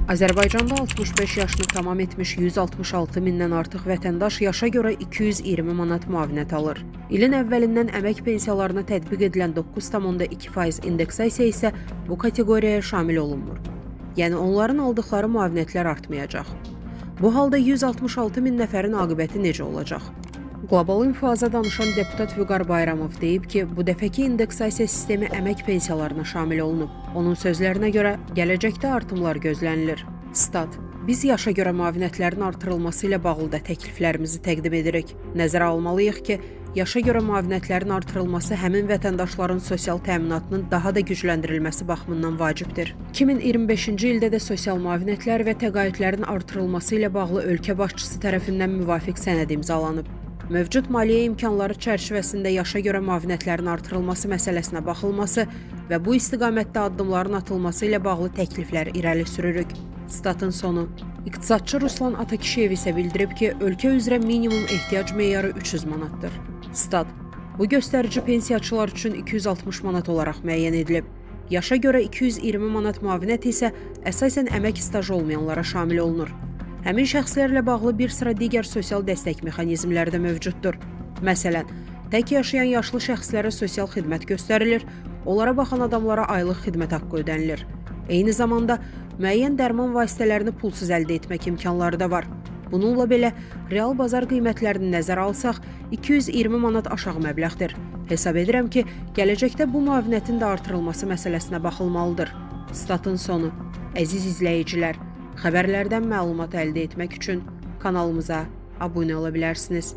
Azərbaycanda 65 yaşını tamam etmiş 166 mindən artıq vətəndaş yaşa görə 220 manat müavinət alır. İlin əvvəlindən əmək pensiyalarına tətbiq edilən 9,2% indeksasiya isə bu kateqoriyaya şamil olunmur. Yəni onların aldıqları müavinətlər artmayacaq. Bu halda 166 min nəfərin aqibəti necə olacaq? Qlobal İnfoza danışan deputat Vüqar Bayramov deyib ki, bu dəfəki indeksasiya sistemi əmək pensiyalarına şamil olunub. Onun sözlərinə görə gələcəkdə artımlar gözlənilir. Stat: Biz yaşa görə müavinətlərin artırılması ilə bağlı da təkliflərimizi təqdim edirik. Nəzərə almalıyıq ki, yaşa görə müavinətlərin artırılması həmin vətəndaşların sosial təminatının daha da gücləndirilməsi baxımından vacibdir. 2025-ci ildə də sosial müavinətlər və təqaüdlərin artırılması ilə bağlı ölkə başçısı tərəfindən müvafiq sənəd imzalanıb. Mövcud maliyyə imkanları çərçivəsində yaşa görə müavinətlərin artırılması məsələsinə baxılması və bu istiqamətdə addımların atılması ilə bağlı təkliflər irəli sürürük. Statın sonu. İqtisadçı Ruslan Atakişiyev isə bildirib ki, ölkə üzrə minimum ehtiyac meyarı 300 manatdır. Stat: Bu göstərici pensiyaçılar üçün 260 manat olaraq müəyyən edilib. Yaşa görə 220 manat müavinət isə əsasən əmək stajı olmayanlara şamil olunur. Həmin şəxslərlə bağlı bir sıra digər sosial dəstək mexanizmləri də mövcuddur. Məsələn, tək yaşayan yaşlı şəxslərə sosial xidmət göstərilir, onlara baxan adamlara aylıq xidmət haqqı ödənilir. Eyni zamanda müəyyən dərman vasitələrini pulsuz əldə etmək imkanları da var. Bununla belə, real bazar qiymətlərini nəzərə alsaq, 220 manat aşağı məbləğdir. Hesab edirəm ki, gələcəkdə bu müavinətin də artırılması məsələsinə baxılmalıdır. Statın sonu. Əziz izləyicilər, xəbərlərdən məlumat əldə etmək üçün kanalımıza abunə ola bilərsiniz.